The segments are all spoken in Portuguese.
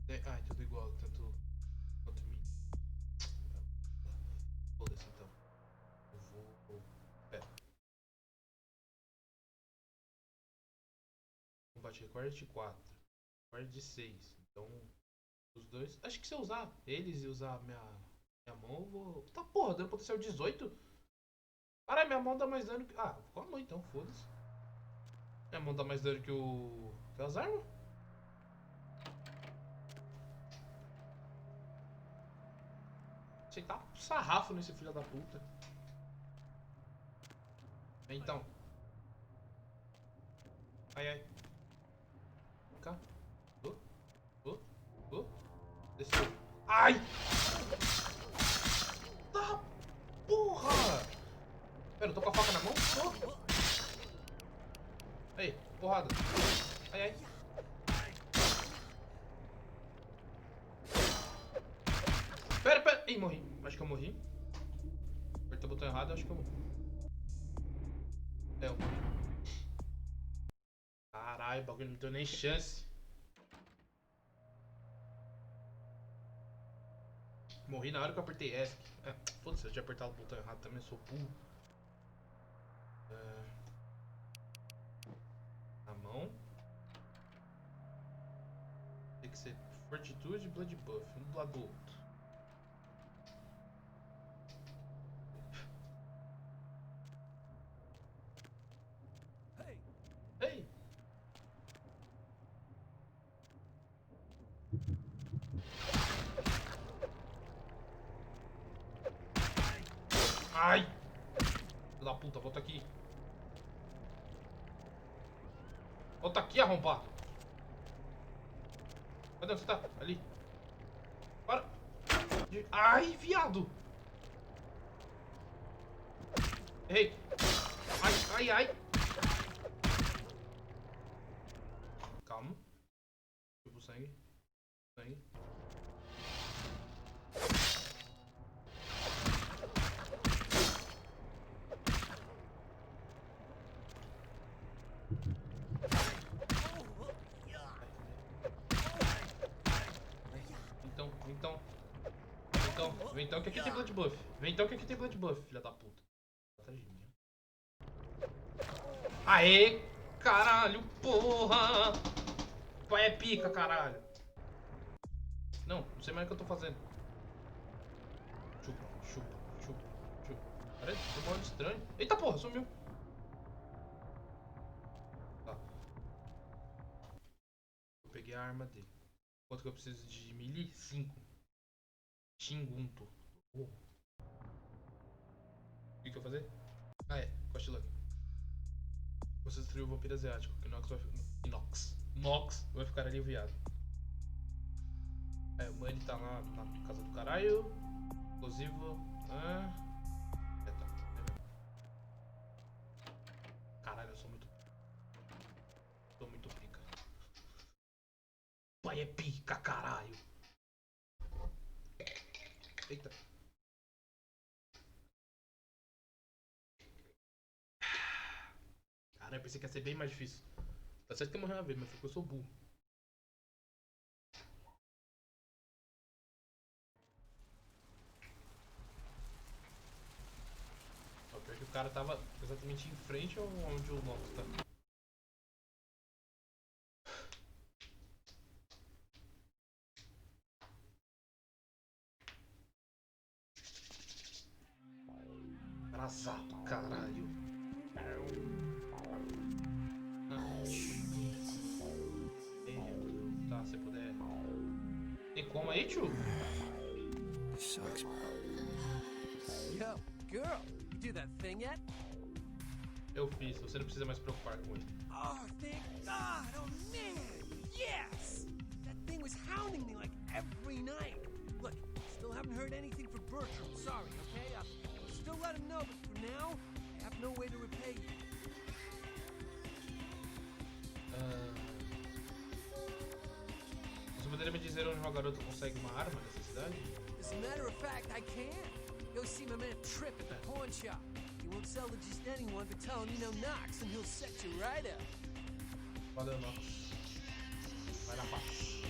Ah, é tudo igual, tanto quanto mim. Foda-se então. Eu vou. Pera. Combate recorde de 4. Recorde de 6. Então, os dois. Acho que se eu usar eles e usar minha mão, eu vou. Tá porra, dando potencial 18. Caralho, minha mão dá mais dano que. Ah, com a mão então, foda-se. Minha mão dá mais dano que as armas? Você tá um sarrafo nesse filho da puta. Então. Ai, ai. Vem cá. Oh, oh. Desceu. Ai! Tá porra! Pera, eu tô com a faca na mão? Oh. Aí, porrada. Ai, ai. Pera, pera. Ih, morri. Acho que eu morri. Apertei o botão errado, acho que eu morri. É, eu morri. Caralho, o bagulho não me deu nem chance. Morri na hora que eu apertei ESC. É, foda-se, eu tinha apertado o botão errado também, sou burro. Na mão. Tem que ser fortitude e blood buff, um do lado do outro. Ei! Ai! Filho da puta, volta aqui. Volta aqui, arrombado. Cadê você tá? Ali. Para. Ai, viado. Errei. Ai, ai, ai. Calma. Tipo sangue. Sangue. Vem então que aqui tem blood buff. Vem então que aqui tem blood buff, filha da puta. Aê, caralho, porra. Pai é pica, caralho. Não sei mais o que eu tô fazendo. Chupa, chupa, chupa, chupa. Peraí, tem um modo estranho. Eita porra, sumiu. Tá. Eu peguei a arma dele. Quanto que eu preciso de melee? 5. Xingunto. O que eu vou fazer? Ah, é. Quest Luck. Você destruiu o vampiro asiático. Que Nox vai ficar aliviado. É, o Manny tá lá na casa do caralho. Explosivo. É, tá. Caralho, eu sou muito. Tô muito pica. Pai é pica, caralho. Eita. Caralho, eu pensei que ia ser bem mais difícil. Tá certo que eu morri uma vez, mas foi porque eu sou burro. Só pior que o cara tava exatamente em frente ao onde o Nox tá. Atrasado, caralho. Tá, se puder. Tem como aí, tio? Yo, girl, you do that thing yet? Eu fiz, você não precisa mais se preocupar com ele. Oh, thank God! Oh man, yes! That thing was hounding me like every night. Look, still haven't heard anything from Bertram. Sorry, okay? I'll still let him know, but for now, I have no way to repay you. Você poderia me dizer onde uma garota consegue uma arma nessa cidade? As a matter of fact, I can. Go see my man Trip at the pawn shop. He won't sell to just anyone, but tell him you know Knox and he'll set you right up. Valeu, Nox. Vai na paz.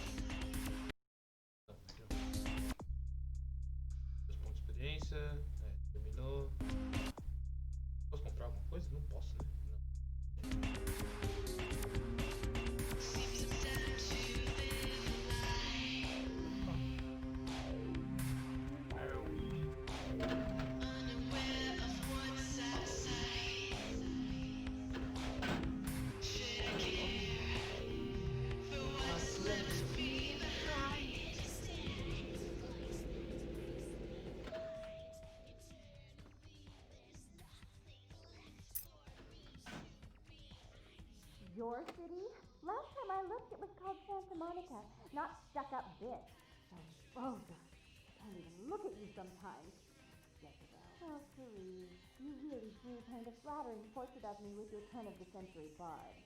Monica, not stuck-up bitch. So vulgar. Can't even look at you sometimes. Jezebel. Oh, Cerise, you really do paint a flattering portrait of me with your turn-of-the-century bard.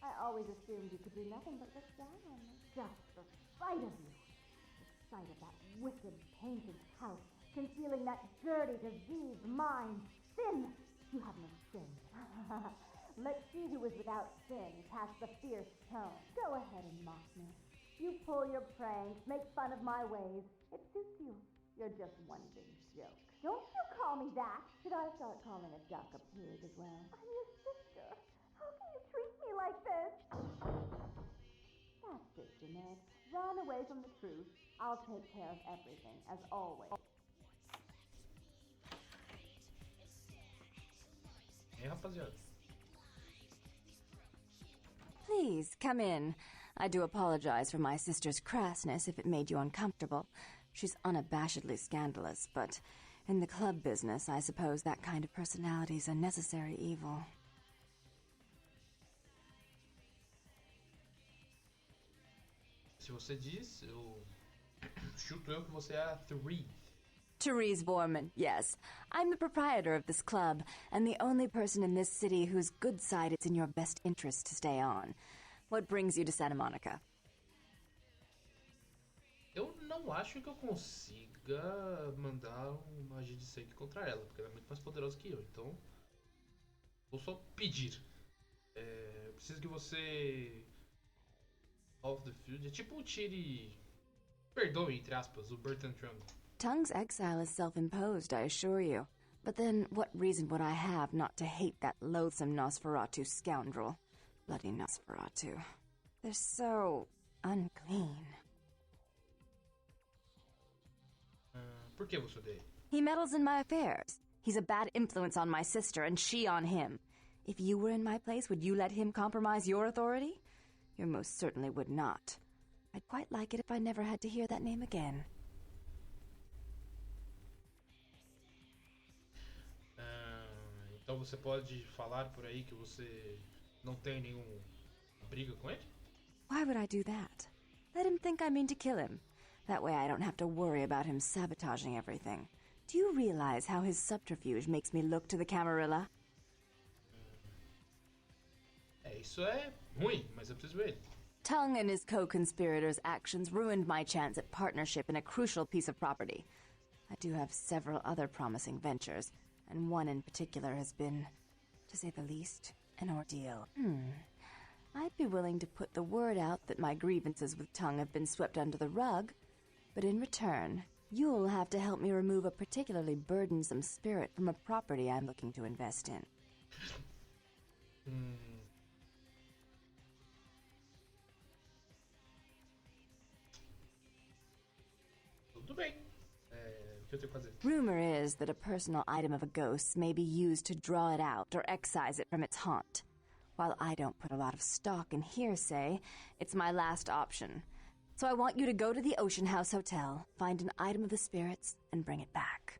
I always assumed you could do nothing but look down on me. Just the sight of you. The sight of that wicked painted house, concealing that dirty, diseased mind. Sin! You have no sin. Let she who is without sin cast the fierce tone. Go ahead and mock me. You pull your pranks, make fun of my ways. It suits you. You're just one big joke. Don't you call me that! Should I start calling a duck a pig as well? I'm your sister. How can you treat me like this? That's it, Jeanette. Run away from the truth. I'll take care of everything, as always. Hey, rapaziada. Please, come in. I do apologize for my sister's crassness if it made you uncomfortable. She's unabashedly scandalous, but in the club business, I suppose that kind of personality's a necessary evil. Se você diz, eu chuto eu que você é a Three. Therese Vorman, yes. I'm the proprietor of this club, and the only person in this city whose good side it's in your best interest to stay on. What brings you to Santa Monica? Eu não acho que eu consiga mandar uma magia de sangue contra ela, porque ela é muito mais poderosa que eu. Então, vou só pedir. Eu preciso que você... Off the field. É tipo tire... Perdoe, entre aspas, o Burton Trump. Tongue's exile is self-imposed, I assure you. But then, what reason would I have not to hate that loathsome Nosferatu scoundrel? Bloody Nosferatu. They're so... unclean. Por que você odeia? He meddles in my affairs. He's a bad influence on my sister, and she on him. If you were in my place, would you let him compromise your authority? You most certainly would not. I'd quite like it if I never had to hear that name again. Então você pode falar por aí que você não tem nenhuma briga com ele? Why would I do that? Let him think I mean to kill him. That way I don't have to worry about him sabotaging everything. Do you realize how his subterfuge makes me look to the Camarilla? Isso é ruim, mas eu preciso ver ele. Tongue and his co-conspirators' actions ruined my chance at partnership in a crucial piece of property. I do have several other promising ventures, and one in particular has been, to say the least, an ordeal. I'd be willing to put the word out that my grievances with Tongue have been swept under the rug, but in return, you'll have to help me remove a particularly burdensome spirit from a property I'm looking to invest in. Tudo bem. O que eu tenho que fazer? Rumor is that a personal item of a ghost may be used to draw it out or excise it from its haunt. While I don't put a lot of stock in hearsay, it's my last option. So I want you to go to the Ocean House Hotel, find an item of the spirits, and bring it back.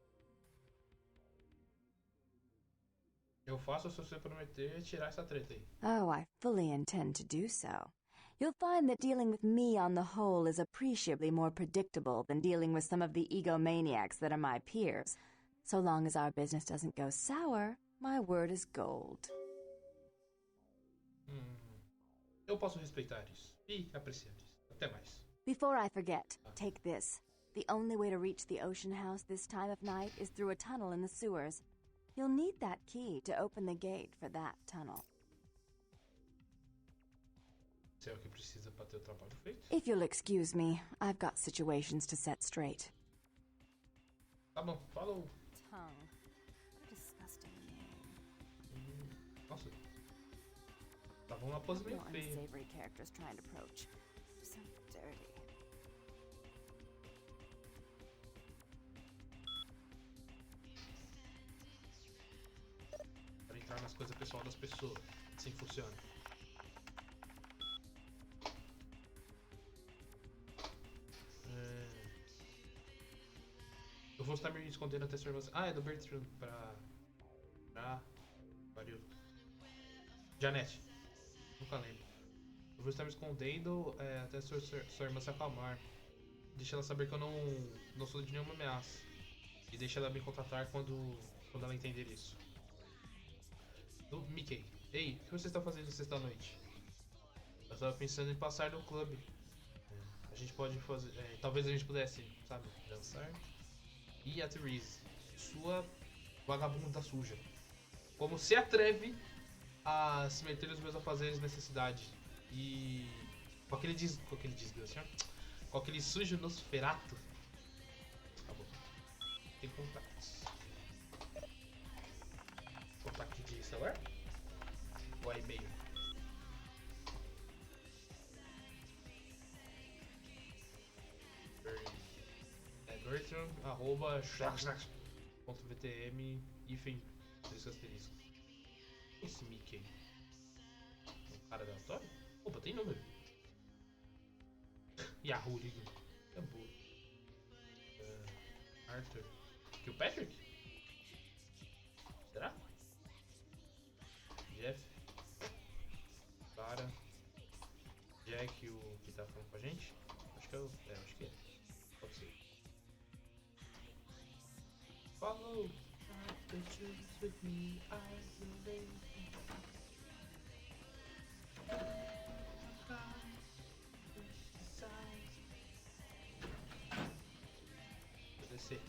Eu faço se você prometer tirar essa treta aí. Oh, I fully intend to do so. You'll find that dealing with me on the whole is appreciably more predictable than dealing with some of the egomaniacs that are my peers. So long as our business doesn't go sour, my word is gold. Eu posso respeitar isso e apreciar isso. Até mais. Before I forget, take this. The only way to reach the Ocean House this time of night is through a tunnel in the sewers. You'll need that key to open the gate for that tunnel. Isso é o que precisa para ter o trabalho feito. If you'll excuse me, I've got situations to set straight. Tá bom, falou. Tongue. What a disgusting name. Nossa. Tava uma pose meio No feia. unsavory characters trying to approach. So dirty. Para entrar nas coisas pessoais das pessoas. Assim funciona. Eu vou estar me escondendo até sua irmã. É do Bertrand pra. Pariu. Janete. Nunca lembro. Eu vou estar me escondendo até sua irmã se acalmar. Deixa ela saber que eu não sou de nenhuma ameaça. E deixa ela me contratar quando ela entender isso. Do Mickey. Ei, o que você está fazendo sexta-noite? Eu estava pensando em passar no clube. A gente pode fazer. Talvez a gente pudesse, sabe, dançar. E a Therese, sua vagabunda suja. Como se atreve a se meter nos meus afazeres nessa cidade? E. Com aquele desgraçado. Com aquele sujo nosferato. Tá bom. Tem contatos. Contato de celular? Ou é e-mail? Bertrand, arroba .vtm, hífen, 3 asteriscos. Esse Mickey. Um cara aleatório? Opa, tem número. Yahoo, liga. É boa. Arthur. Kilpatrick? Será? Jeff. Clara. Jack, o que tá falando com a gente? Acho que é o. Acho que é. Pode ser. Follow the truth with me, I believe. Vou descer.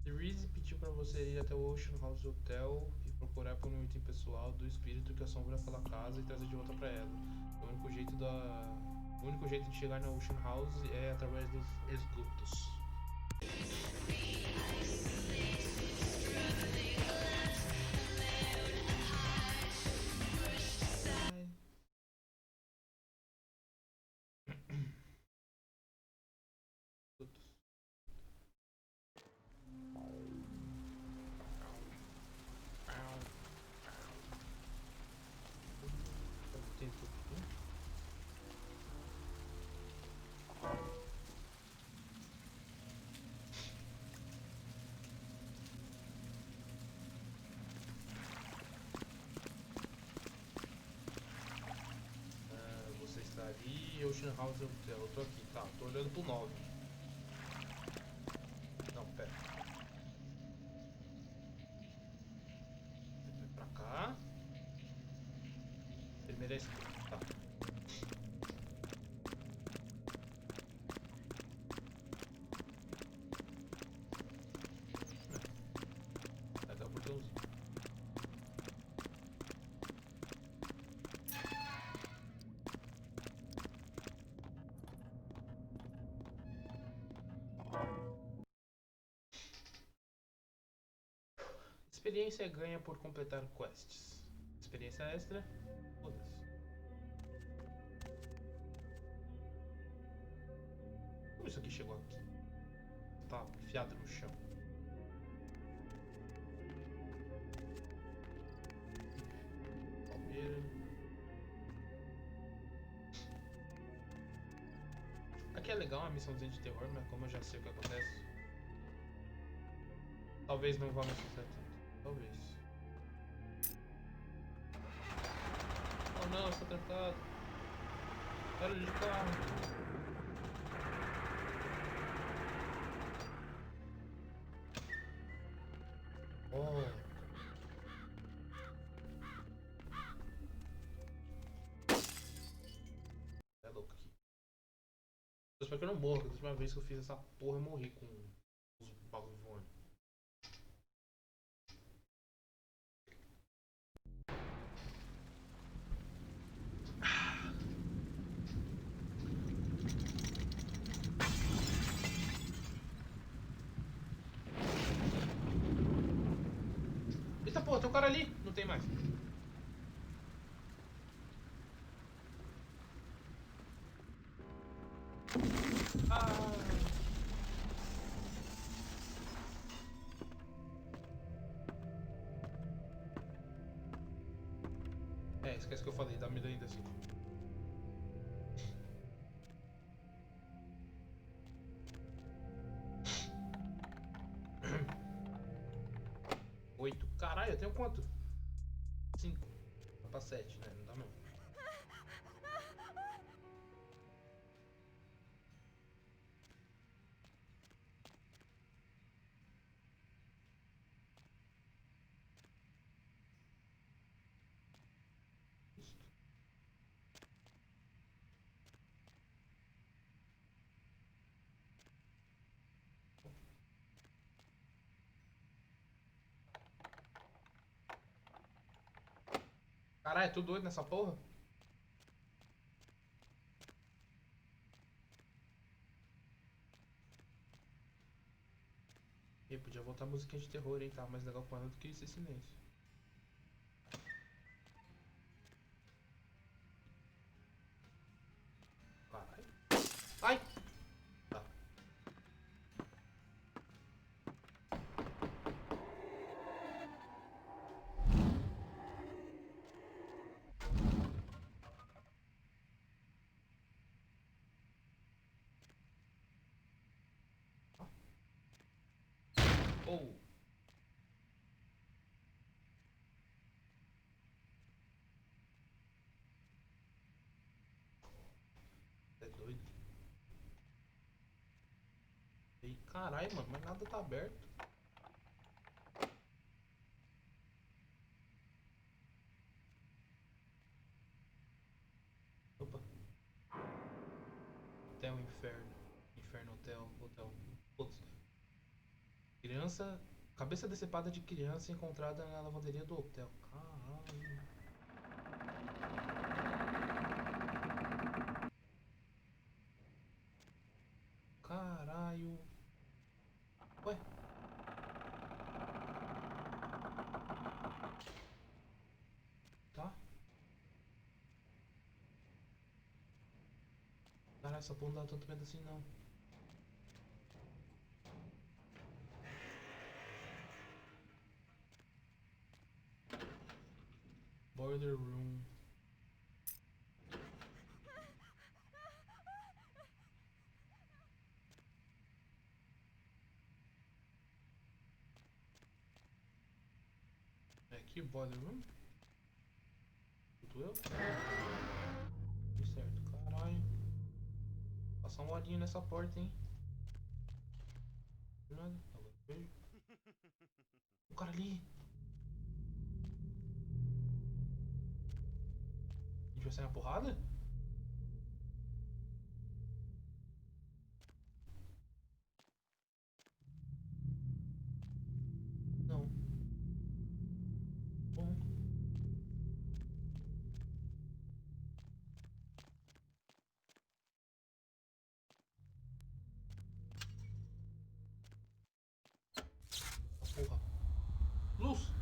Therese pediu pra você ir até o Ocean House Hotel e procurar por um item pessoal do espírito que assombra aquela casa e trazer de volta pra ela. O único jeito de chegar na Ocean House é através dos esgotos. Tem tudo aqui. Você está ali, Ocean House Hotel. Eu tô aqui, tá. Tô olhando pro 9. Não, pera. Vai pra cá. Primeira esquerda, tá. Vai dar o portãozinho. Experiência ganha por completar quests. Experiência extra, foda-se. Como isso aqui chegou aqui? Tá enfiado no chão. Palmeira. Aqui é legal uma missãozinha de terror, mas como eu já sei o que acontece, talvez não vá me assustar tanto. Talvez. Oh não, estou trancado. Barulho de carro. Oh. É louco aqui. Eu espero que eu não morra, porque da última vez que eu fiz essa porra eu morri com os bagulho voando. Eita porra, tem um cara ali. Não tem mais. Ah. Esquece que eu falei, dá medo ainda assim. 8. Caralho, eu tenho quanto? 5. Dá pra 7, né? Não dá não. Caralho, é tudo doido nessa porra? E podia botar música de terror, hein? Tá mais legal com ela do que esse silêncio. Caralho. Ai! Tá. Oh! É doido. Ei, caralho, mano, mas nada tá aberto. Opa. Hotel Inferno. Inferno Hotel. Hotel. Putz. Criança. Cabeça decepada de criança encontrada na lavanderia do hotel. Caralho. Caralho. Ué? Tá? Caralho, essa porra não dá tanto medo assim não. Boiler Room. É aqui o Boiler Room? Tudo eu? Tudo certo, caralho. Passar um olhinho nessa porta, hein? Nada. Agora vejo. O cara ali. A gente vai sair na porrada? Não. Bom. Porra. Luz!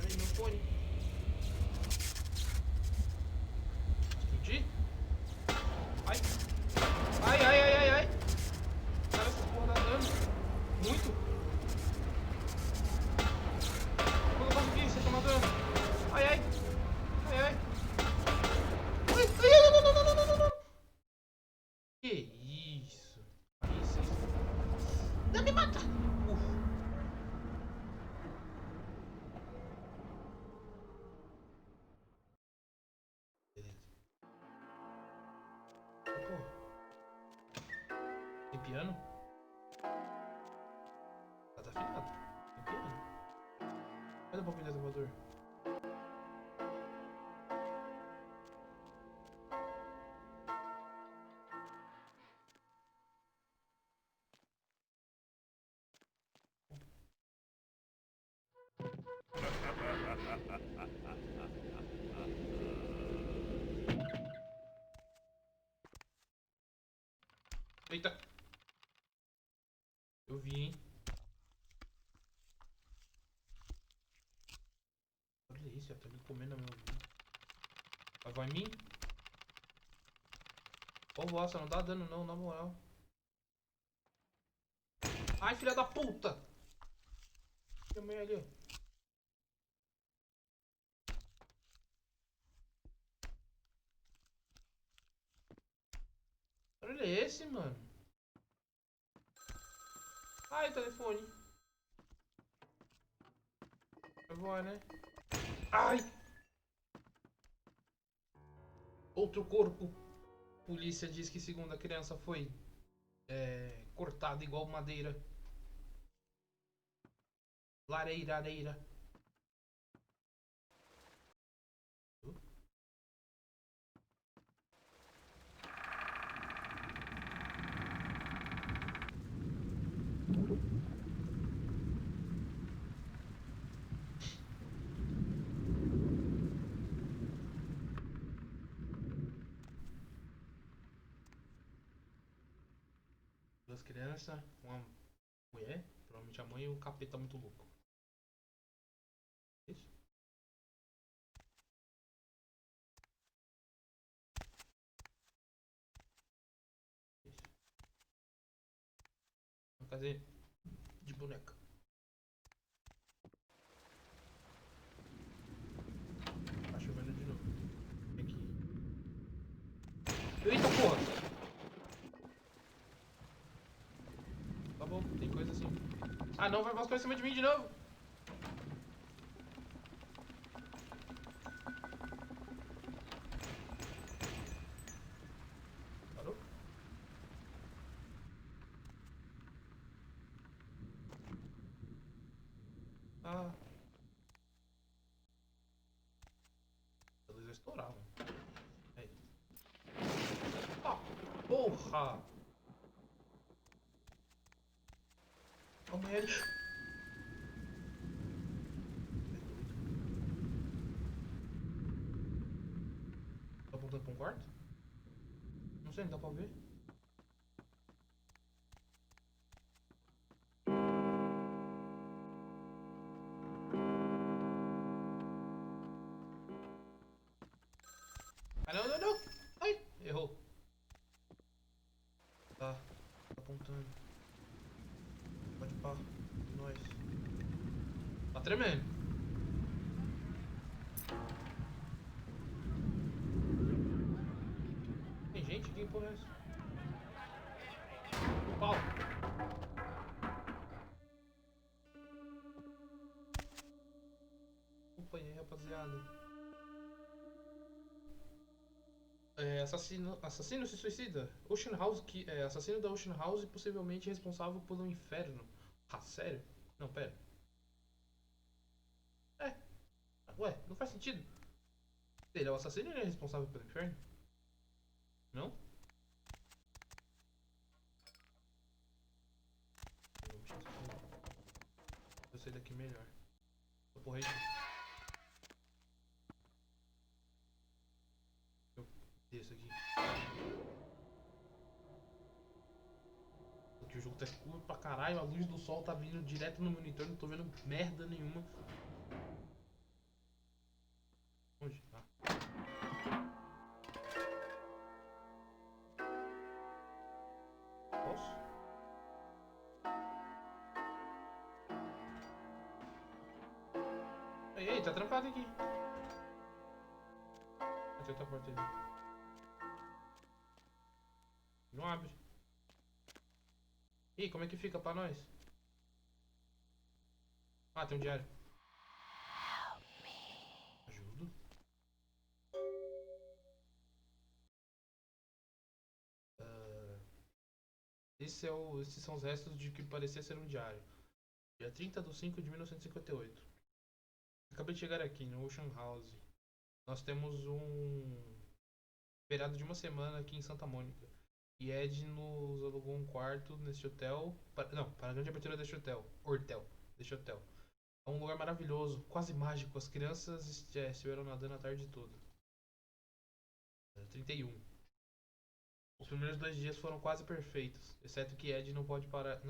Peraí, meu fone. Explodi? Ai! Ai, ai, ai, ai, ai! Cara, essa porra dá dano. Muito! Quando eu consegui, você toma dano. Ai, ai! Ai, ai! Ai, ai, ai, não, não, não, não, não, não, não! Que isso? Isso, isso. Não me mata! Beleza. Pô, tem piano? Tá afinado. Tem piano. Cadê o papel do elevador? Eita! Eu vi, hein? Olha isso, já tá me comendo a meu ouvido. Mas vai em mim? Ô, nossa, não dá dano não, na moral. Ai, filha da puta! Tem meio ali, ó. Olha esse, mano. Ai, telefone. Vai voar, né? Ai! Outro corpo. Polícia diz que segundo a criança foi cortada igual madeira. Lareira, areira. Duas crianças, uma mulher, provavelmente a mãe e um capeta muito louco. Isso? Isso. Uma casinha de boneca. Tá chovendo de novo. Aqui. Eita porra! Tá bom, tem coisa assim. Ah não, vai umas coisas em cima de mim de novo! Parou? Ah. A luz vai estourar, mano. Aí. Ah, porra! A mulher. Tá apontando pra um quarto? Não sei, não dá pra ver. Ah, não, não, não! Ai, errou. Tá apontando. Pode pá. Nós. Tá tremendo. Tem gente? Que porra é essa? Pau. Opa, e aí, rapaziada? Assassino se suicida. Ocean House, assassino da Ocean House e possivelmente responsável pelo inferno. Ah, sério? Não, pera. É. Ué, não faz sentido. Ele é o assassino e ele é responsável pelo inferno? Não? Eu sei daqui melhor. Essa porra aí. Eu desço aqui. Porque o jogo tá escuro pra caralho, a luz do sol tá vindo direto no monitor, não tô vendo merda nenhuma. Onde? Ah. Posso? Ei, tá trancado aqui. Tem outra porta ali. Não abre. Ih, como é que fica pra nós? Ah, tem um diário. Ajudo. Esses são os restos de que parecia ser um diário. Dia 30 de 5 de 1958. Acabei de chegar aqui no Ocean House. Nós temos um feriado de uma semana aqui em Santa Mônica. E Ed nos alugou um quarto neste hotel. Para a grande abertura deste hotel. Deste hotel. É um lugar maravilhoso, quase mágico. As crianças estiveram nadando a tarde toda. 31. Os primeiros 2 dias foram quase perfeitos. Exceto que Ed não pode parar.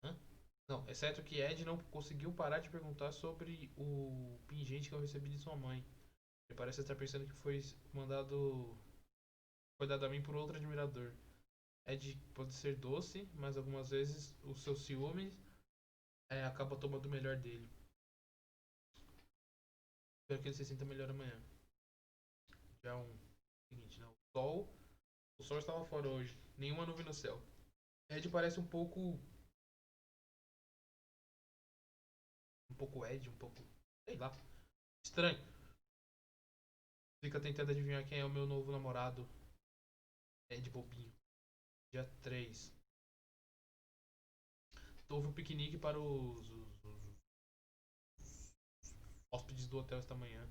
Hã? Não, exceto que Ed não conseguiu parar de perguntar sobre o pingente que eu recebi de sua mãe. Ele parece estar pensando que foi dado a mim por outro admirador. Ed pode ser doce, mas algumas vezes o seu ciúme acaba tomando o melhor dele. Espero que ele se sinta melhor amanhã. Já seguinte, né? O sol estava fora hoje, nenhuma nuvem no céu. Ed parece um pouco pouco Ed, um pouco... sei lá. Estranho. Fica tentando adivinhar quem é o meu novo namorado. Ed Bobinho. Dia 3. Houve um piquenique para os hóspedes do hotel esta manhã.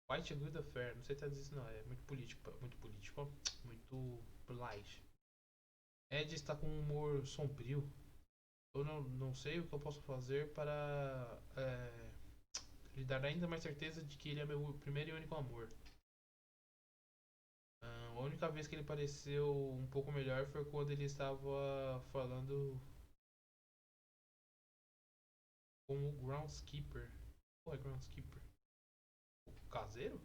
Quite a good affair. Não sei traduzir isso não. É muito político. Muito político. Ó. Muito polite. Ed está com um humor sombrio. Eu não sei o que eu posso fazer para lhe dar ainda mais certeza de que ele é meu primeiro e único amor. A única vez que ele pareceu um pouco melhor foi quando ele estava falando com o groundskeeper. Qual é groundskeeper? O caseiro?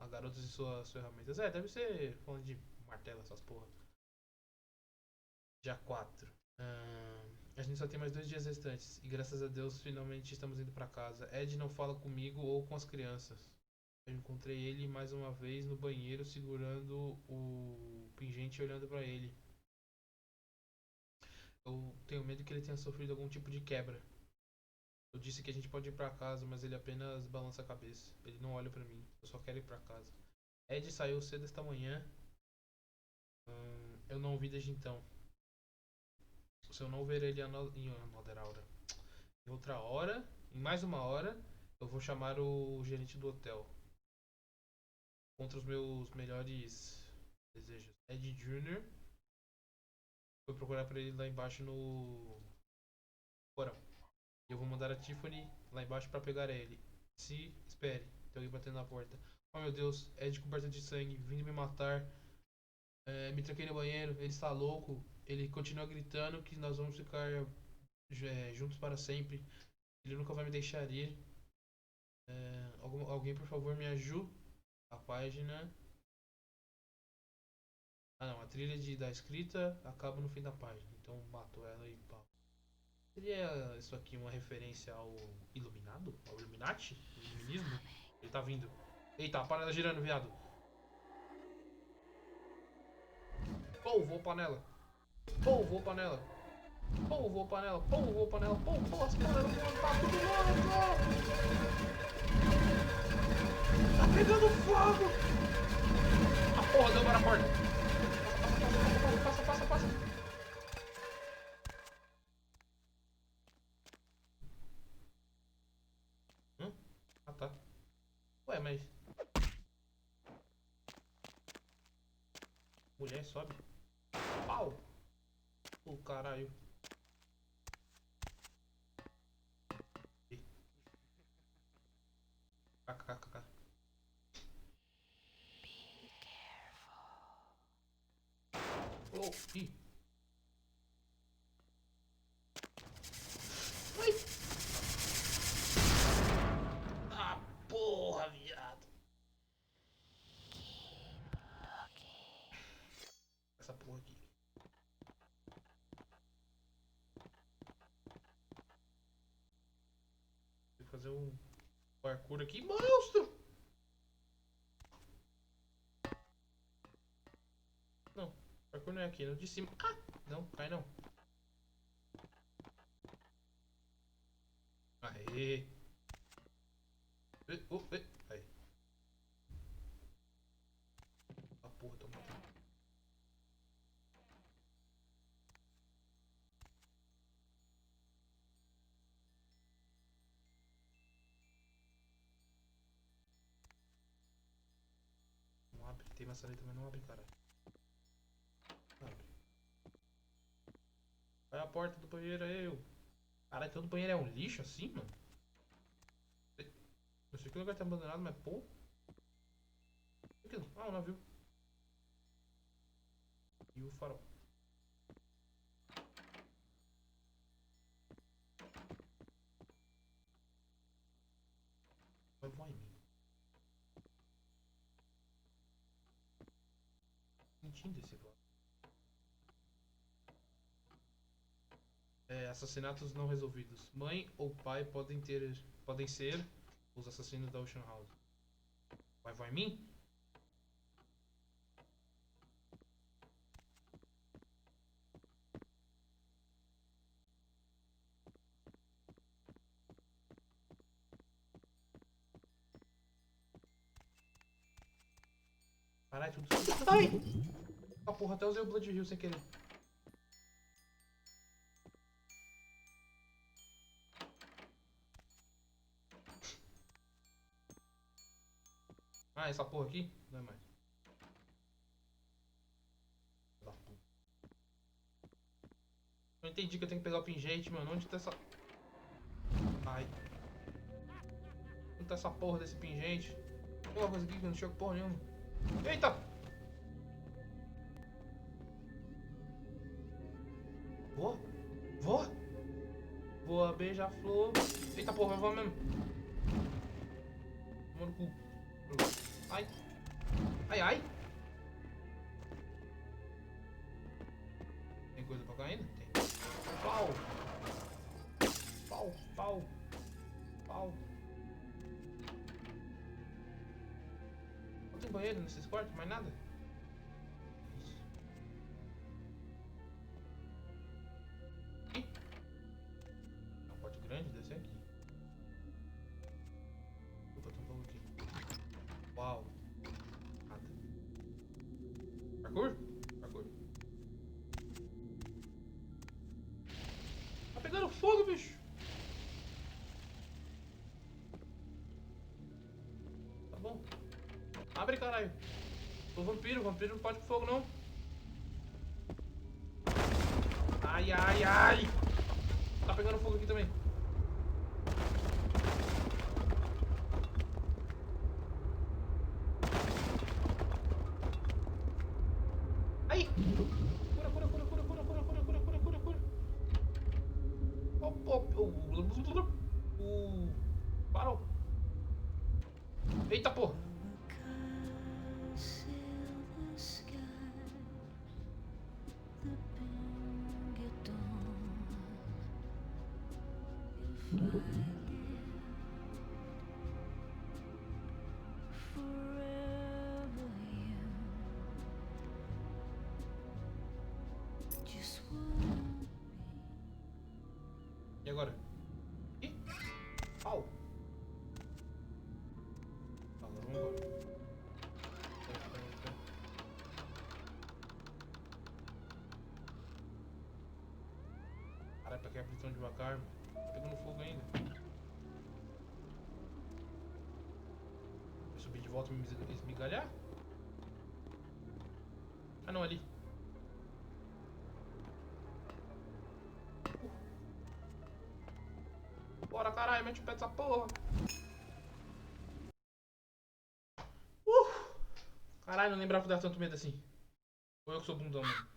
A garota de suas ferramentas. É, deve ser falando de martelo, essas porra. Dia 4. A gente só tem mais 2 dias restantes. E graças a Deus finalmente estamos indo pra casa. Ed não fala comigo ou com as crianças. Eu encontrei ele mais uma vez no banheiro segurando o pingente e olhando pra ele. Eu tenho medo que ele tenha sofrido algum tipo de quebra. Eu disse que a gente pode ir pra casa, mas ele apenas balança a cabeça. Ele não olha pra mim. Eu só quero ir pra casa. Ed saiu cedo esta manhã. Eu não o vi desde então. Se eu não ver ele em outra hora, em mais uma hora, eu vou chamar o gerente do hotel. Contra os meus melhores desejos. Ed Jr. Foi procurar pra ele lá embaixo no porão. E eu vou mandar a Tiffany lá embaixo pra pegar ele. Se espere, tem alguém batendo na porta. Oh meu Deus, Ed coberto de sangue, vindo me matar. Me tranquei no banheiro, ele está louco. Ele continua gritando que nós vamos ficar juntos para sempre. Ele nunca vai me deixar ir. Alguém por favor me ajude. A página. Ah não, a trilha da escrita acaba no fim da página. Então mato ela e pau. Seria isso aqui uma referência ao Iluminado? Ao Illuminati? Iluminismo? Ele tá vindo. Eita, a panela girando, viado. Polvou panela. Polvou panela. Polvou panela. Polvou panela. Polvou as panelas. Tá tudo louco. Tá pegando fogo. A porra deu para a porta. Passa. Ah tá. Ué, mas... mulher sobe. Pau! Oh, caralho. KKKK. Oh, ih. Ai! Ah, porra, viado. Essa porra aqui. Vou fazer um parkour aqui. Monstro! Não, parkour não é aqui, é no de cima. Ah! Não, cai não. Aê! Aí. A porra, tô matando. Não abre. Tem maçaneta, mas não abre, caralho. Abre. Vai a porta do banheiro aí, eu. Caralho, todo banheiro é um lixo assim, mano? Eu sei que o lugar tá abandonado, mas pô. Ah, um navio. E o farol. Vai voar em mim. Sentindo esse voar. Assassinatos não resolvidos. Mãe ou pai podem ser os assassinos da Ocean House. Vai voar em mim? Caralho, tudo sujo. Ai! Ah, porra, até usei o Blood Hill sem querer. Ah, essa porra aqui? Não é mais. Eu entendi que eu tenho que pegar o pingente, mano. Onde tá essa... Ai. Onde tá essa porra desse pingente? Tem uma coisa aqui que eu não chego porra nenhuma. Eita! Voa! Voa! Voa, beija-flor. Eita porra, voa mesmo. Toma no cu. Ai. Ai, ai. Tem coisa pra cá ainda? Tem. Pau. Pau, pau. Pau. Não tem banheiro nesses quartos? Mais nada? Isso. Ih. É um quarto grande, deve ser aqui. Opa, tem um bagulho aqui. Uau. Nada. Parkour? Parkour. Tá pegando fogo, bicho. Tá bom. Abre, caralho. Sou vampiro, vampiro não pode com fogo, não. Ai, ai, ai. Tá pegando fogo aqui também. Ai. Cura, cura, cura, cura, cura, cura, cura, cura, cura, cura, cura. Parou. Eita, porra. E agora? Ih! Au! Agora vamos embora. Caralho, pra que abrir tão devagar, mano? Tá pegando fogo ainda. Vou subir de volta e me esmigalhar? Ah não, ali. Bora, caralho, mete o pé dessa porra. Caralho, não lembrava que dava tanto medo assim. Ou eu que sou bundão, mano.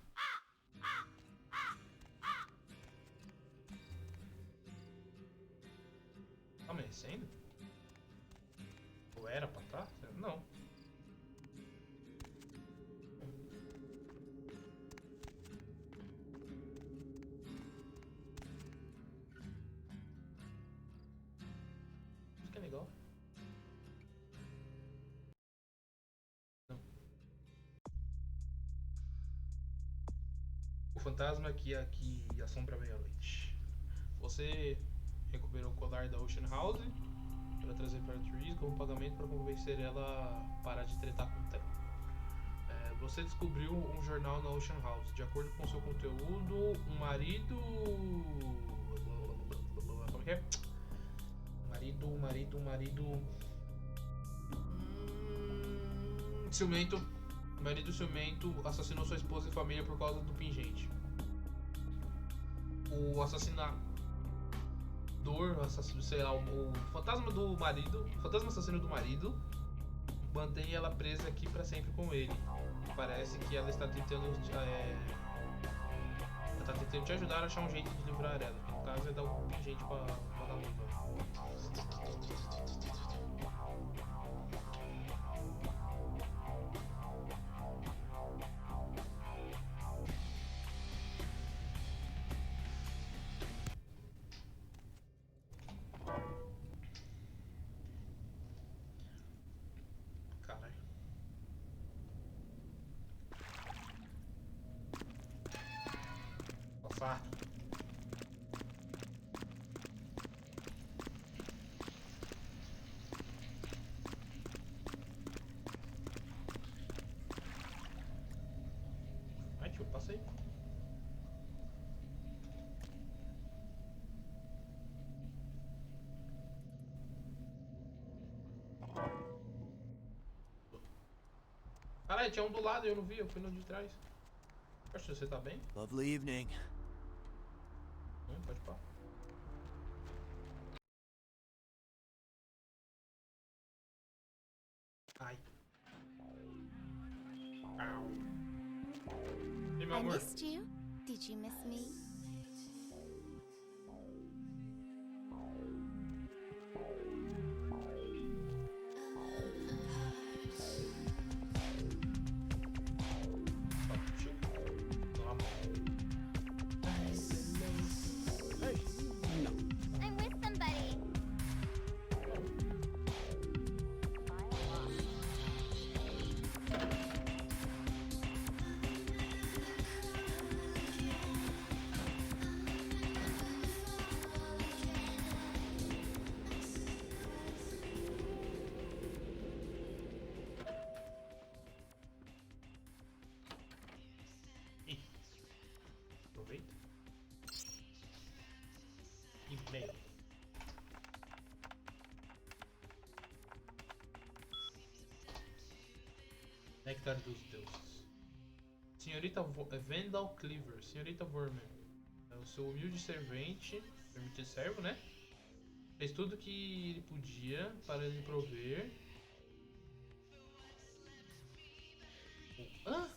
Tá amanhecendo? Ou era pra tá? Não. Isso que é legal. Não. O fantasma que assombra a meia-noite. Você recuperou o colar da Ocean House para trazer para a Trees como pagamento para convencer ela a parar de tretar com o Theo. Você descobriu um jornal na Ocean House. De acordo com seu conteúdo, um marido... Como que é? Marido... Ciumento. Marido ciumento assassinou sua esposa e família por causa do pingente. O assassinador, sei lá, o fantasma do marido, o fantasma assassino do marido, mantém ela presa aqui pra sempre com ele. Parece que ela está tentando te ajudar a achar um jeito de livrar ela. No caso é dar um pingente pra vagabunda. Caralho. Passar. Caralho, tinha um do lado e eu não vi, eu fui no de trás. Poxa, você tá bem? Lovely evening. Pode pá. Ai. Au. E meu I amor? missed you. Did you miss me? I'm with somebody. Ih. Aproveita. E-mail. Néctar dos deuses. Senhorita Vandal Cleaver. Senhorita Vormer. É o seu humilde servente. Permitido servo, né? Fez tudo que ele podia para lhe prover. Hã?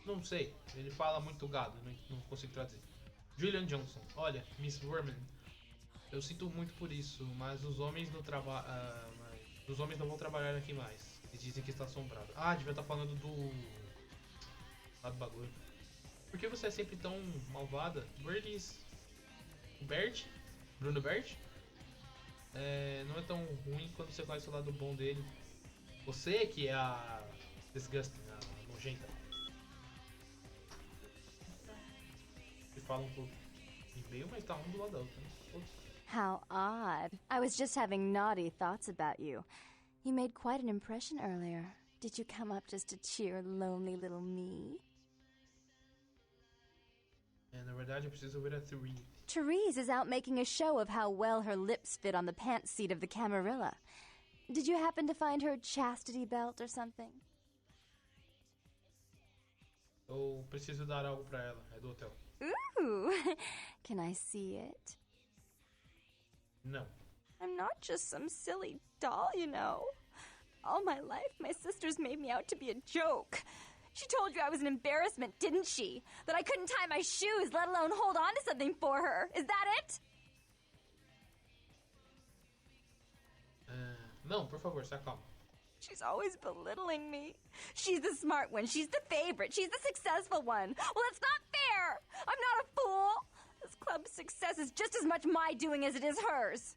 Não sei. Ele fala muito gado, não consigo traduzir. Julian Johnson. Olha, Miss Worman. Eu sinto muito por isso, mas os homens não os homens não vão trabalhar aqui mais. Eles dizem que está assombrado. Ah, devia estar falando do. Lá do bagulho. Por que você é sempre tão malvada? Bernice. O Bert? Bruno Bert? Não é tão ruim quando você conhece o lado bom dele. Você que é a disgusting, a nojenta. Eles falam por e-mail, mas tá um do lado da outra. Né? How odd. I was just having naughty thoughts about you. You made quite an impression earlier. Did you come up just to cheer lonely little me? Na verdade, eu preciso ver a Therese. Therese is out making a show of how well her lips fit on the pants seat of the Camarilla. Did you happen to find her chastity belt or something? Eu preciso dar algo pra ela. É do hotel. Ooh, can I see it? Não. I'm not just some silly doll, you know. All my life, my sisters made me out to be a joke. She told you I was an embarrassment, didn't she? That I couldn't tie my shoes, let alone hold on to something for her. Is that it? Não, por favor, se acalma. She's always belittling me. She's the smart one. She's the favorite. She's the successful one. Well, it's not fair. I'm not a fool. This club's success is just as much my doing as it is hers.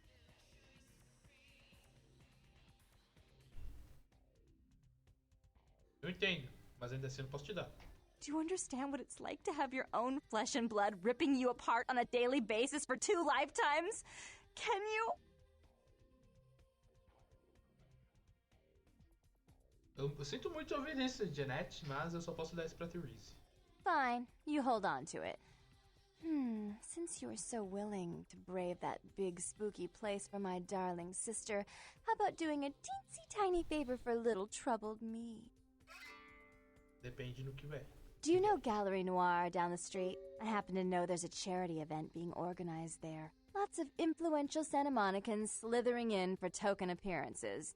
Eu entendo, mas ainda assim eu não posso te dar. Do you understand what it's like to have your own flesh and blood ripping you apart on a daily basis for 2 lifetimes? Can you? Eu sinto muito ouvir isso, Jeanette, mas eu só posso dar isso pra Therese. Fine, you hold on to it. Since you are so willing to brave that big spooky place for my darling sister, how about doing a teensy tiny favor for little troubled me? Depende do que vier. Do you know Gallery Noir down the street? I happen to know there's a charity event being organized there. Lots of influential Santa Monicans slithering in for token appearances.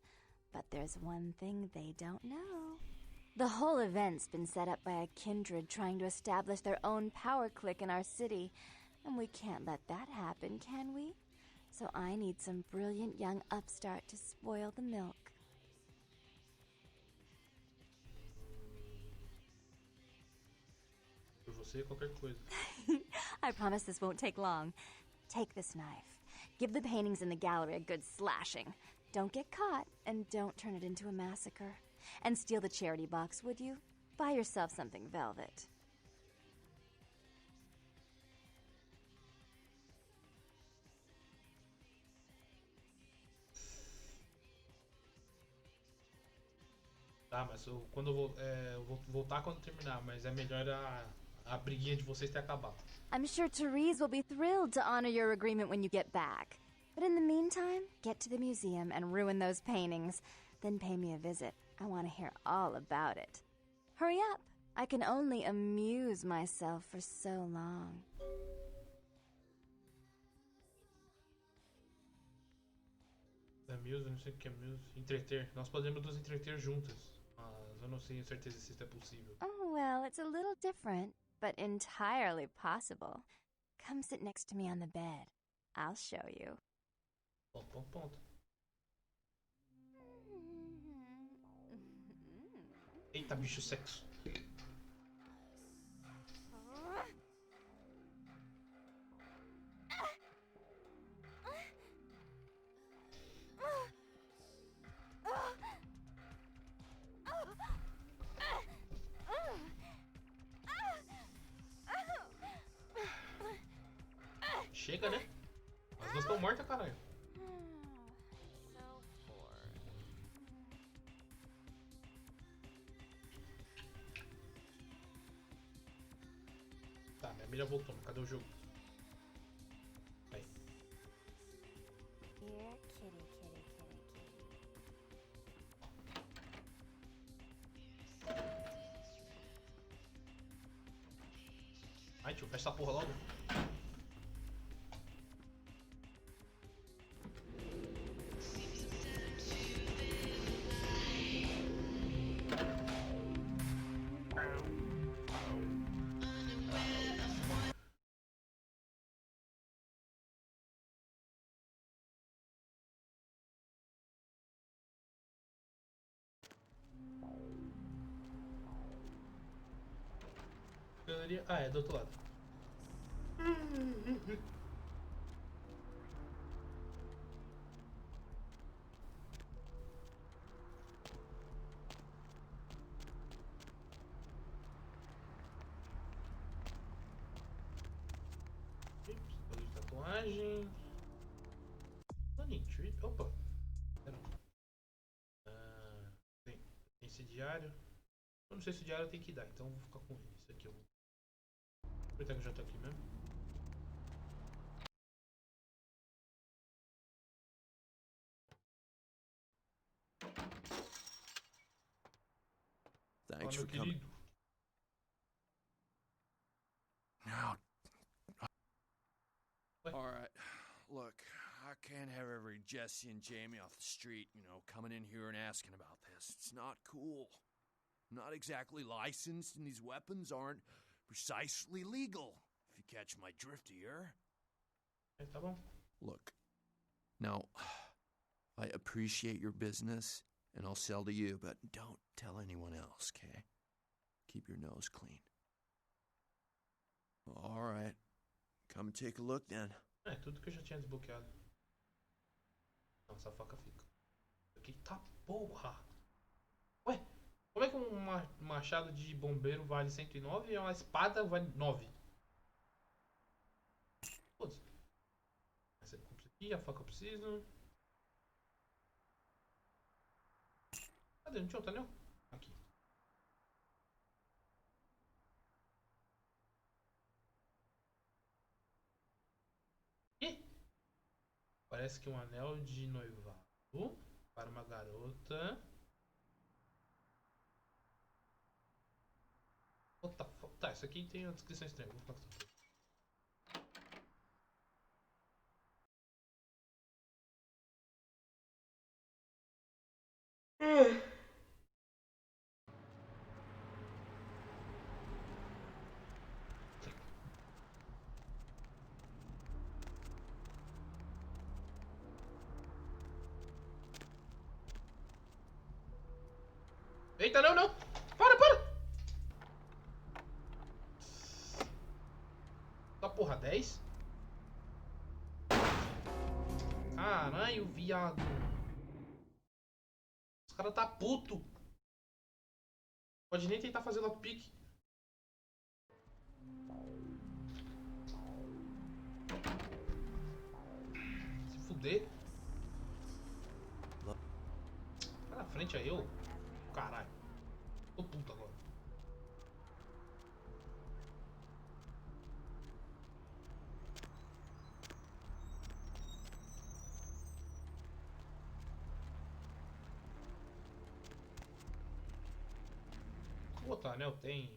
But there's one thing they don't know. The whole event's been set up by a kindred trying to establish their own power clique in our city. And we can't let that happen, can we? So I need some brilliant young upstart to spoil the milk. Por você, qualquer coisa. I promise this won't take long. Take this knife. Give the paintings in the gallery a good slashing. Don't get caught, and don't turn it into a massacre. And steal the charity box, would you? Buy yourself something velvet. Tá, mas quando eu vou voltar quando terminar, mas é melhor a briguinha de vocês ter acabado. I'm sure Therese will be thrilled to honor your agreement when you get back. But in the meantime, get to the museum and ruin those paintings. Then pay me a visit. I want to hear all about it. Hurry up! I can only amuse myself for so long. Amuse, não sei o que é amuse. Entreter. Nós podemos nos entreter juntas. Mas eu não tenho certeza se isso é possível. Oh, well, it's a little different, but entirely possible. Come sit next to me on the bed. I'll show you. Ponto. Eita, bicho sexo. Chega, né? As duas estão mortas, caralho. Tá, minha milha voltou. Cadê o jogo? Aí. Here, kitty, kitty, kitty, kitty. Ai, tio, fecha essa porra logo. Galeria. Ah, é do outro lado. De tatuagem. Running trip. Opa. Tem esse diário. Eu não sei se o diário tem que dar, então eu vou ficar com ele. Isso aqui eu vou. Aproveitar que eu já tô aqui mesmo. Thanks Fala, for meu coming. querido. Now, What? all right. Look, I can't have every Jesse and Jamie off the street, coming in here and asking about this. It's not cool. I'm not exactly licensed, and these weapons aren't precisely legal. If you catch my drift here. É, tá bom. Look, now, I appreciate your business, and I'll sell to you, but don't tell anyone else, okay? Keep your nose clean. All right. Come and take a look then. É, tudo que eu já tinha desbloqueado. Não, essa faca fica. Aqui tá porra. Ué, como é que um machado de bombeiro vale 109 e uma espada vale 9? Foda-se. Essa aqui, a faca eu preciso. Cadê? Não tinha outra não? Aqui. Ih! Parece que um anel de noivado para uma garota. What the fuck? Tá, isso aqui tem uma descrição estranha. Vou ficar com isso. Eita, não, não! Para! Tá porra, 10? Caralho, viado. Os caras tá puto. Pode nem tentar fazer lockpick. Se fuder. Tá na frente aí, ô. Caralho. Tô puto agora. Vou botar, né? Eu tenho.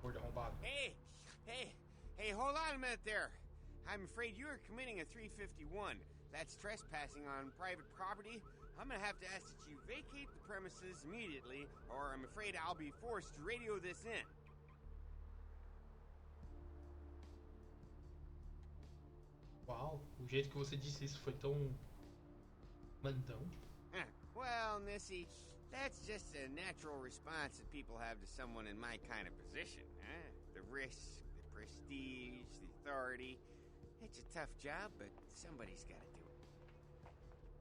Gordo arrombado. Hey, hold on a minute there. I'm afraid you are committing a 351. That's trespassing on private property. I'm gonna have to ask that you vacate the premises immediately, or I'm afraid I'll be forced to radio this in. Uau, o jeito que você disse isso foi tão mandão. Well, Missy, that's just a natural response that people have to someone in my kind of position. The risk, the prestige, the authority. It's a tough job, but somebody's gotta do it.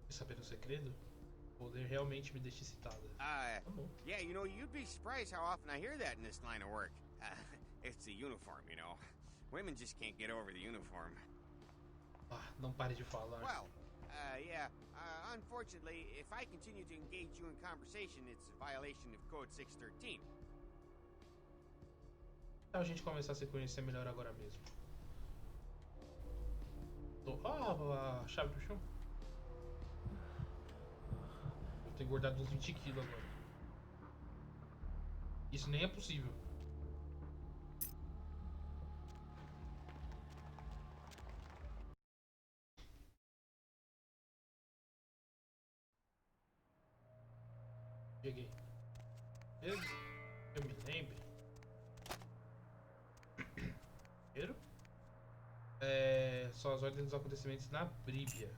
Quer saber um segredo? O poder realmente me deixa excitada. Yeah, you know, you'd be surprised how often I hear that in this line of work. It's the uniform, you know. Women just can't get over the uniform. Ah, não pare de falar. Well, unfortunately, if I continue to engage you in conversation, it's a violation of Code 613. A gente começar a se conhecer melhor agora mesmo. A chave do chão. Eu tenho engordado uns 20 quilos agora. Isso nem é possível. Cheguei. Eu me lembro. Primeiro. São as ordens dos acontecimentos na Bríblia.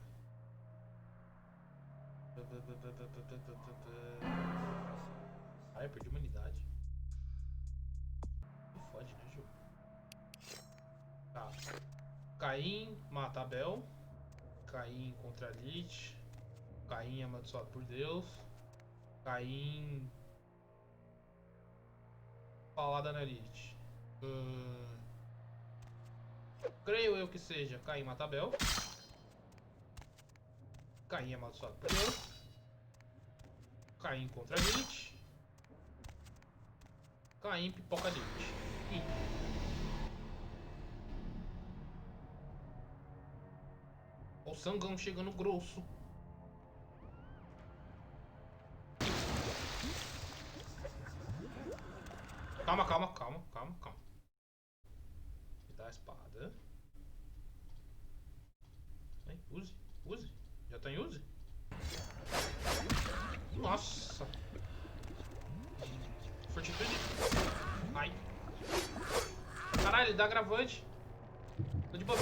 Ai, perdi humanidade. Não fode, né, jogo? Tá. Caim mata Abel. Caim contra Lilith. Caim é amaldiçoado por Deus. Caim. Paulada na Lilith. Creio eu que seja Caim mata Abel. Caim é amaldiçoado por Deus. Caim contra Lilith. Caim pipoca Lilith. O sangão chegando grosso. Calma. Me dá a espada. Use. Já tá em use? Nossa. Fortitude. Ai. Caralho, ele dá agravante. Tô de boa.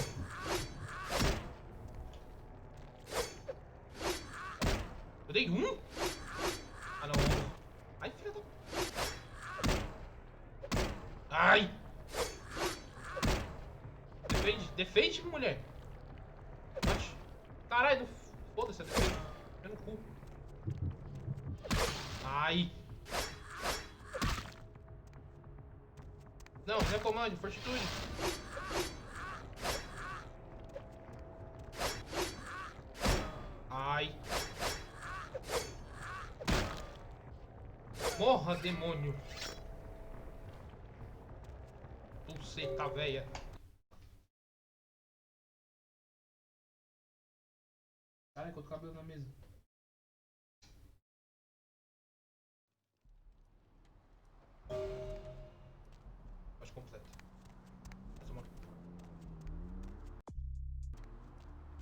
Eu dei um? Ah, não. Ai, filha da... Ai! Defende, mulher. Caralho, foda-se a defesa. É no cu. Ai! Não, recomande, fortitude. Ai! Morra, demônio! Buceta véia. Caralho, quanto cabelo na mesa. Acho completo. Mais uma.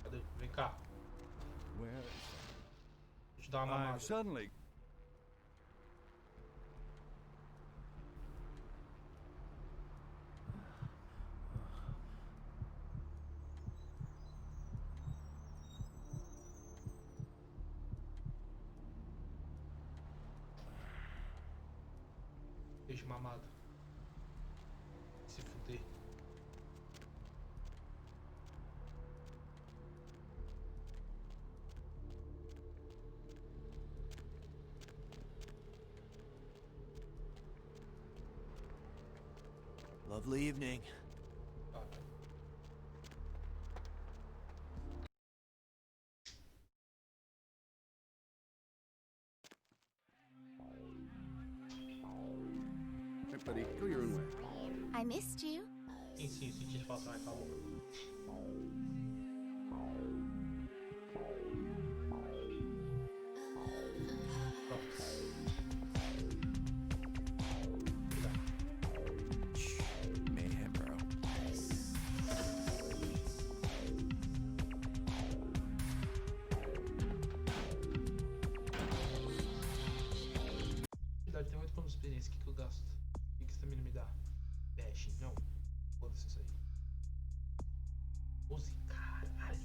Cadê? Vem cá. Well, Deixa eu te dar uma mamada. I've suddenly... Peixe mamado. Se fuder. Lovely evening. Hey, buddy, go your own way. I missed you. Sim, eu senti falta. Ai, calma. Mayhem, bro. Tem 8 pontos de experiência. O que eu gasto? O que estamina me dá? Dash, não. Foda-se isso aí. 12, caralho.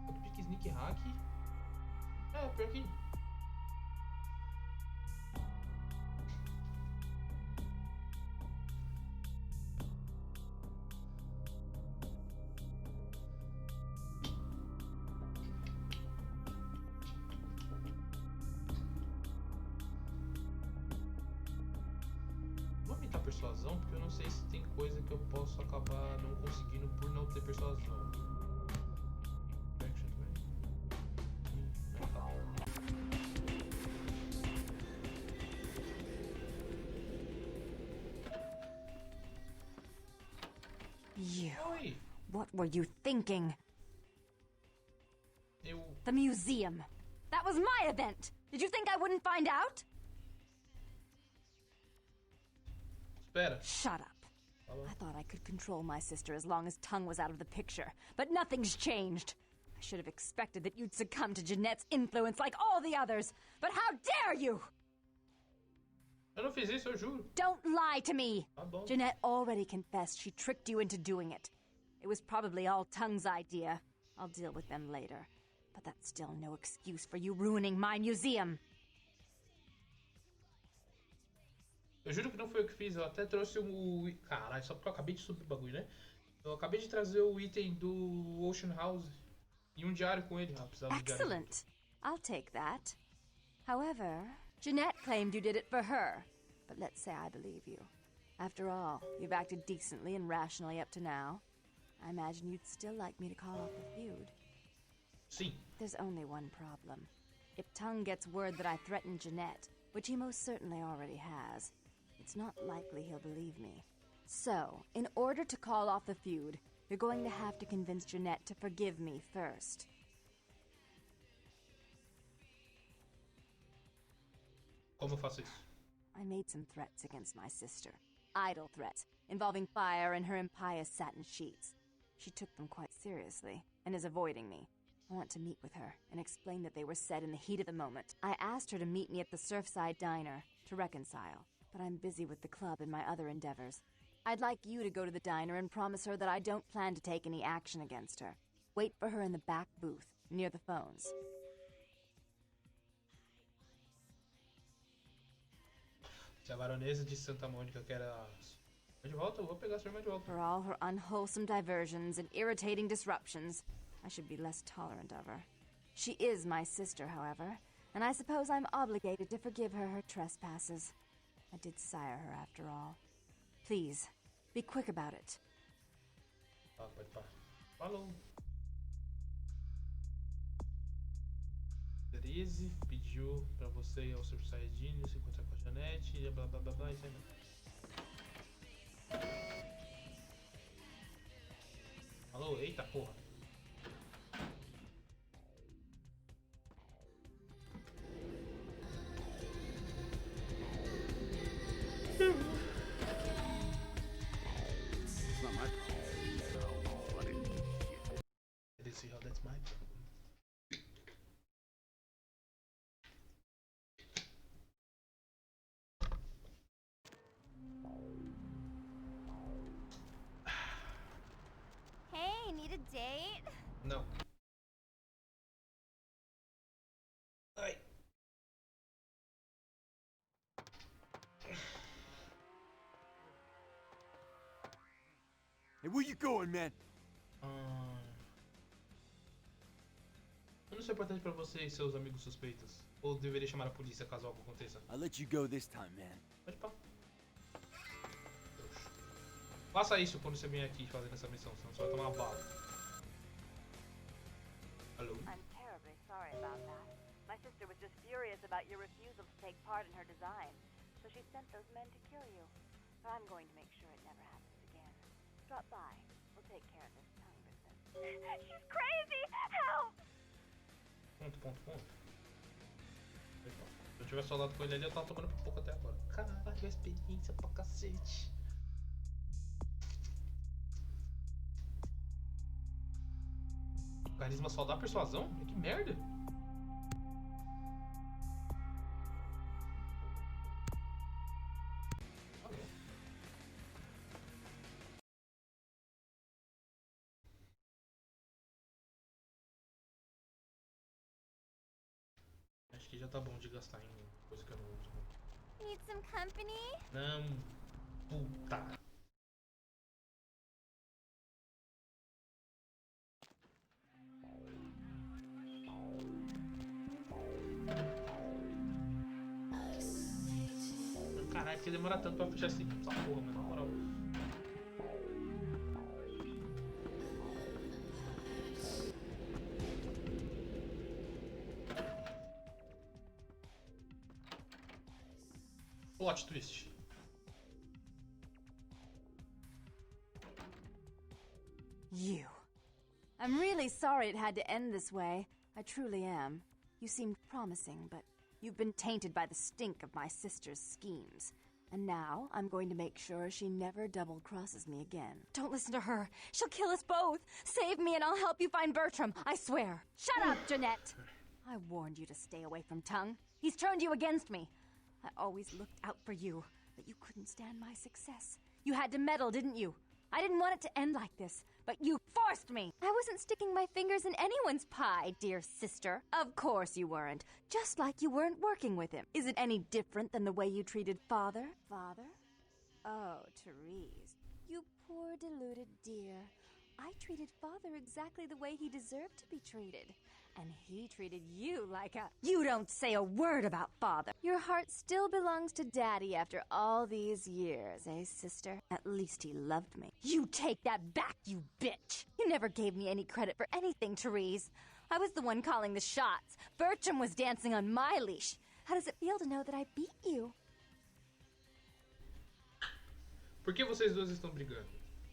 Quanto pique sneak hack? É, pior que. Vou aumentar a persuasão, porque eu não sei se tem coisa que eu posso acabar não conseguindo por não ter persuasão. Action também. Não, tá. You. Oi! What were you thinking? Eu. The museum. That was my event. Did you think I wouldn't find out? Espera. Shut up. Fala. I thought I could control my sister as long as Tongue was out of the picture, but nothing's changed. I should have expected that you'd succumb to Jeanette's influence like all the others, but how dare you! Eu não fiz isso, eu juro. Don't lie to me! Tá bom. Jeanette already confessed she tricked you into doing it. It was probably all Tongue's idea. I'll deal with them later. But that's still no excuse for you ruining my museum. Eu juro que não foi eu que fiz, eu até trouxe o. Caralho, só porque eu acabei de subir o bagulho, né? Eu acabei de trazer o item do Ocean House e um diário com ele. Ah, precisava de diário. Excellent. I'll take that. However, Jeanette claimed you did it for her. But let's say I believe you. After all, you've acted decently and rationally up to now. I imagine you'd still like me to call off the feud. Sim. There's only one problem. If Tongue gets word that I threatened Jeanette, which he most certainly already has, it's not likely he'll believe me. So, in order to call off the feud, you're going to have to convince Jeanette to forgive me first. Como eu faço isso? I made some threats against my sister. Idle threats, involving fire and her impious satin sheets. She took them quite seriously, and is avoiding me. I want to meet with her, and explain that they were said in the heat of the moment. I asked her to meet me at the Surfside Diner, to reconcile, but I'm busy with the club and my other endeavors. I'd like you to go to the diner and promise her that I don't plan to take any action against her. Wait for her in the back booth, near the phones. Se a baronesa de Santa Mônica quer a... De volta, eu vou pegar a sua irmã de volta. For all her unwholesome diversions and irritating disruptions, I should be less tolerant of her. She is my sister, however, and I suppose I'm obligated to forgive her her trespasses. I did sire her, after all. Please, be quick about it. Ah, pode parar. Falou. 13 pediu pra você ir ao Surfside Diner, se encontrar com a Janete, e blá blá blá blá, isso aí mesmo. Alô, eita porra. It's not my problem. So, let it. They see how that's my problem. Hey, need a date? Não. Ai. Hey, where you going, man? Eu não sou importante pra você e seus amigos suspeitos. Ou deveria chamar a polícia caso algo aconteça? I'll let you go this time, man. Pode pá. Faça isso quando você vier aqui fazendo essa missão, senão você vai tomar uma bala. Alô? I'm terribly sorry about that. My sister was just furious about your refusal to take part in her design. so she sent those men to kill you. But I'm going to make sure it never happens again. Drop by. We'll take care of this tongue business. She's crazy! Help! Ponto. Se eu tivesse falado com ele ali, eu tava tomando pouco até agora. Caralho, experiência pra cacete. Carisma só dá persuasão? Que merda! Acho que já tá bom de gastar em coisa que eu não uso. Need some company? Não, puta. Caralho, porque demora tanto pra fechar essa porra, mas na moral. Plot twist. You. I'm really sorry it had to end this way. I truly am. You seemed promising, but you've been tainted by the stink of my sister's schemes. And now I'm going to make sure she never double-crosses me again. Don't listen to her. She'll kill us both. Save me and I'll help you find Bertram. I swear. Shut up, Jeanette. I warned you to stay away from Tongue. He's turned you against me. I always looked out for you, but you couldn't stand my success. You had to meddle, didn't you? I didn't want it to end like this, but you forced me! I wasn't sticking my fingers in anyone's pie, dear sister. Of course you weren't. Just like you weren't working with him. Is it any different than the way you treated Father? Father? Oh, Therese. You poor deluded dear. I treated Father exactly the way he deserved to be treated. And he treated you like a... You don't say a word about Father. Your heart still belongs to Daddy after all these years, eh, sister? At least he loved me. You take that back, you bitch! You never gave me any credit for anything, Therese. I was the one calling the shots. Bertram was dancing on my leash. How does it feel to know that I beat you? Por que vocês dois estão brigando?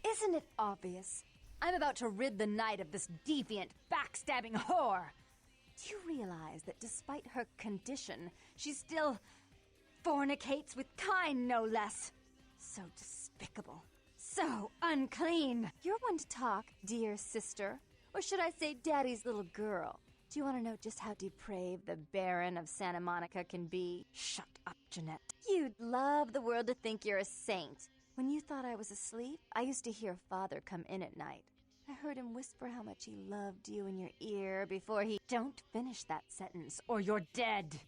Isn't it obvious? I'm about to rid the night of this deviant, backstabbing whore. Do you realize that despite her condition, She still fornicates with kind, no less. so despicable? So unclean. You're one to talk, dear sister. Or should I say Daddy's little girl? Do you want to know just how depraved the Baron of Santa Monica can be? Shut up, Jeanette. You'd love the world to think you're a saint. When you thought I was asleep, I used to hear Father come in at night. I heard him whisper how much he loved you in your ear before he... Don't finish that sentence, or you're dead.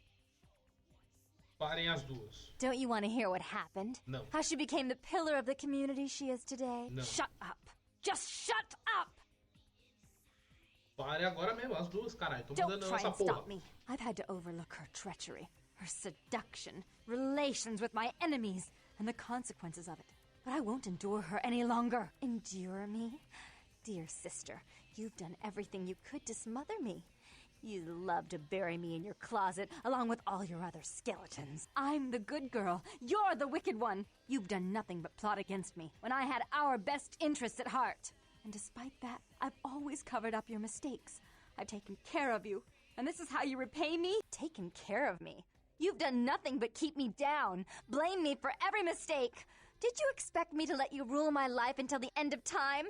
Parem as duas. Don't you want to hear what happened? No. How she became the pillar of the community she is today? No. Shut up. Just shut up! Pare agora mesmo, as duas, caralho. Tô Don't mandando try essa and porra. stop me. I've had to overlook her treachery, her seduction, relations with my enemies, and the consequences of it. But I won't endure her any longer. Endure me? Dear sister, you've done everything you could to smother me. You love to bury me in your closet, along with all your other skeletons. I'm the good girl. You're the wicked one. You've done nothing but plot against me. When I had our best interests at heart. And despite that, I've always covered up your mistakes. I've taken care of you. And this is how you repay me? Taken care of me? You've done nothing but keep me down. Blame me for every mistake. Did you expect me to let you rule my life until the end of time?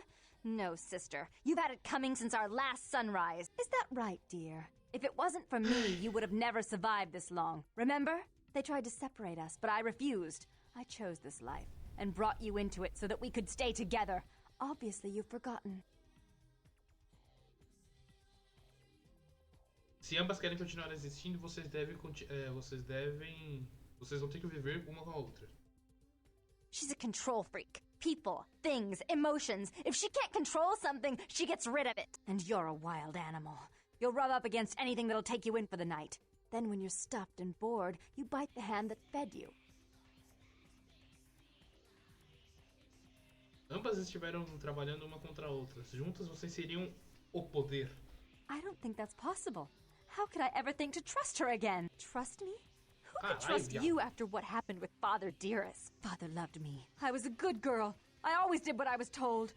No, sister. You've had it coming since our last sunrise. Is that right, dear? If it wasn't for me, you would have never survived this long. Remember? They tried to separate us, but I refused. I chose this life. And brought you into it so that we could stay together. Obviously, you've forgotten. Se ambas querem continuar existindo, vocês vão ter que viver uma com a outra. She's a control freak. People, things, emotions. If she can't control something, she gets rid of it. And you're a wild animal. You'll rub up against anything that'll take you in for the night. Then when you're stuffed and bored, you bite the hand that fed you. Ambas estiveram trabalhando uma contra a outra. Juntas vocês seriam o poder. I don't think that's possible. How could I ever think to trust her again? Trust me? Who could Caralho, trust viado. you after what happened with Father Dearest? Father loved me. I was a good girl. I always did what I was told.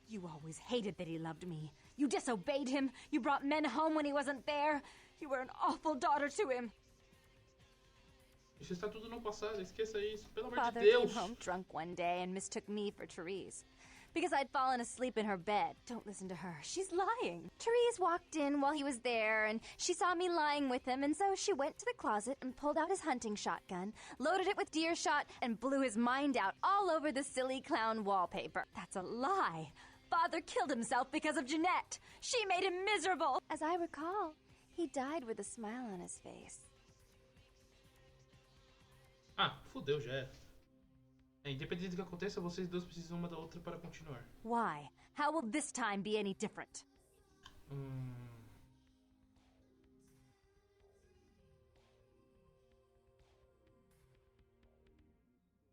You always hated that he loved me. You disobeyed him. You brought men home when he wasn't there. You were an awful daughter to him. Isso está tudo no passado, esqueça isso, pelo amor de Father came Deus. home drunk one day and mistook me for Therese. Because I'd fallen asleep in her bed. Don't listen to her. She's lying. Therese walked in while he was there, and she saw me lying with him, and so she went to the closet and pulled out his hunting shotgun, loaded it with deer shot, and blew his mind out all over the silly clown wallpaper. That's a lie. Father killed himself because of Jeanette. She made him miserable. As I recall, he died with a smile on his face. Ah, fudeu, já era. Independente do que aconteça, vocês dois precisam uma da outra para continuar. Why? How will this time be any different?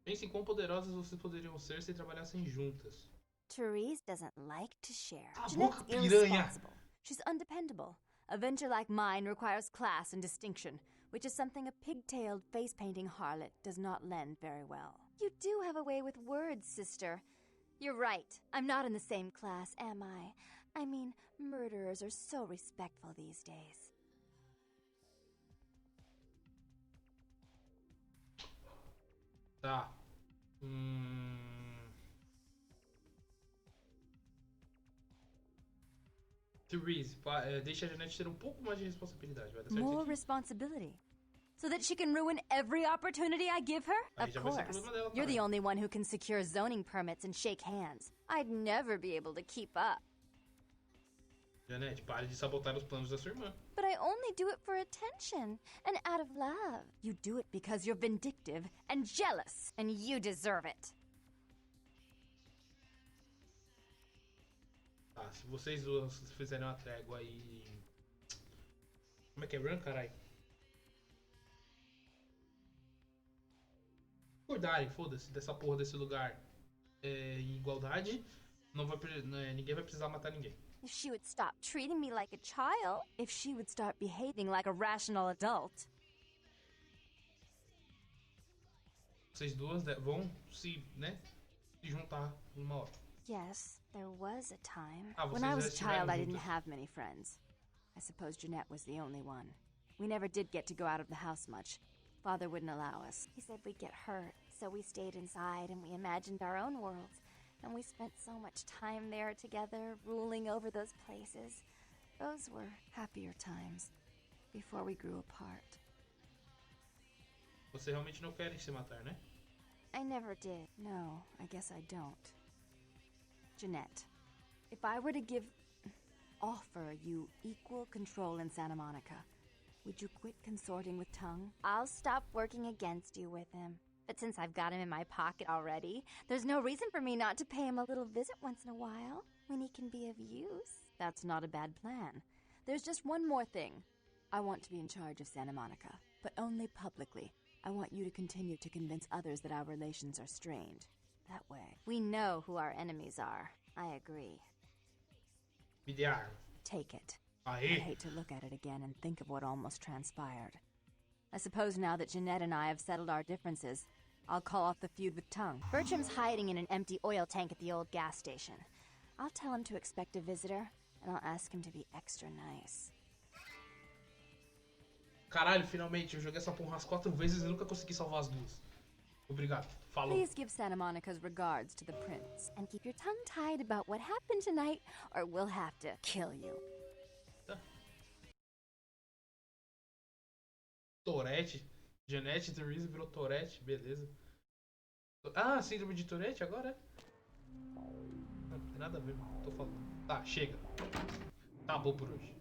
Pense em quão poderosas vocês poderiam ser se trabalhassem juntas. Therese doesn't like to share. Ah, Jeanette's boca, piranha. irresponsible. She's undependable. A venture like mine requires class and distinction, which is something a pigtailed, face-painting harlot does not lend very well. You do have a way with words, sister. You're right. I'm not in the same class, am I? I mean, murderers are so respectful these days. Tá. Therese, deixa a Jeanette ter um pouco mais de responsabilidade. Vai dar certo More isso aqui? responsibility. So that she can ruin every opportunity I give her? Aí Of já vai ser course. problema dela You're the também. only one who can secure zoning permits and shake hands. I'd never be able to keep up. Jeanette, pare de sabotar os planos da sua irmã. But I only do it for attention and out of love. You do it because you're vindictive and jealous, and you deserve it. Tá, se vocês duas fizerem uma trégua aí. Como é que é? Run, caralho? Acordarem, foda-se, dessa porra desse lugar em igualdade, ninguém vai precisar matar ninguém. If she would stop treating me like a child, if she would start behaving like a rational adult. Vocês duas vão se juntar numa hora. Yes, there was a time. Ah, When vocês I já was a child, I estiveram didn't juntas. have many friends. I suppose Jeanette was the only one. We never did get to go out of the house much. Father wouldn't allow us. He said we'd get hurt, so we stayed inside and we imagined our own worlds. And we spent so much time there together, ruling over those places. Those were happier times, before we grew apart. Vocês realmente não querem se matar, né? I never did. No, I guess I don't. Jeanette, if I were to offer you equal control in Santa Monica, would you quit consorting with Tongue? I'll stop working against you with him. But since I've got him in my pocket already, there's no reason for me not to pay him a little visit once in a while, when he can be of use. That's not a bad plan. There's just one more thing. I want to be in charge of Santa Monica, but only publicly. I want you to continue to convince others that our relations are strained. That way, we know who our enemies are. I agree. Me dê a arma. Take it. Aê! I hate to look at it again and think of what almost transpired. I suppose now that Jeanette and I have settled our differences, I'll call off the feud with Tongue. Bertram's hiding in an empty oil tank at the old gas station. I'll tell him to expect a visitor, and I'll ask him to be extra nice. Caralho, finalmente, eu joguei essa porra umas 4 vezes e nunca consegui salvar as duas. Obrigado. Falou. Please give Santa Monica's regards to the prince, and keep your tongue tied about what happened tonight, or we'll have to kill you. Tá. Tourette. Jeanette, Therese virou Tourette, beleza. Ah, síndrome de Tourette agora? Não tem nada a ver, tô falando. Tá, chega. Tá bom por hoje.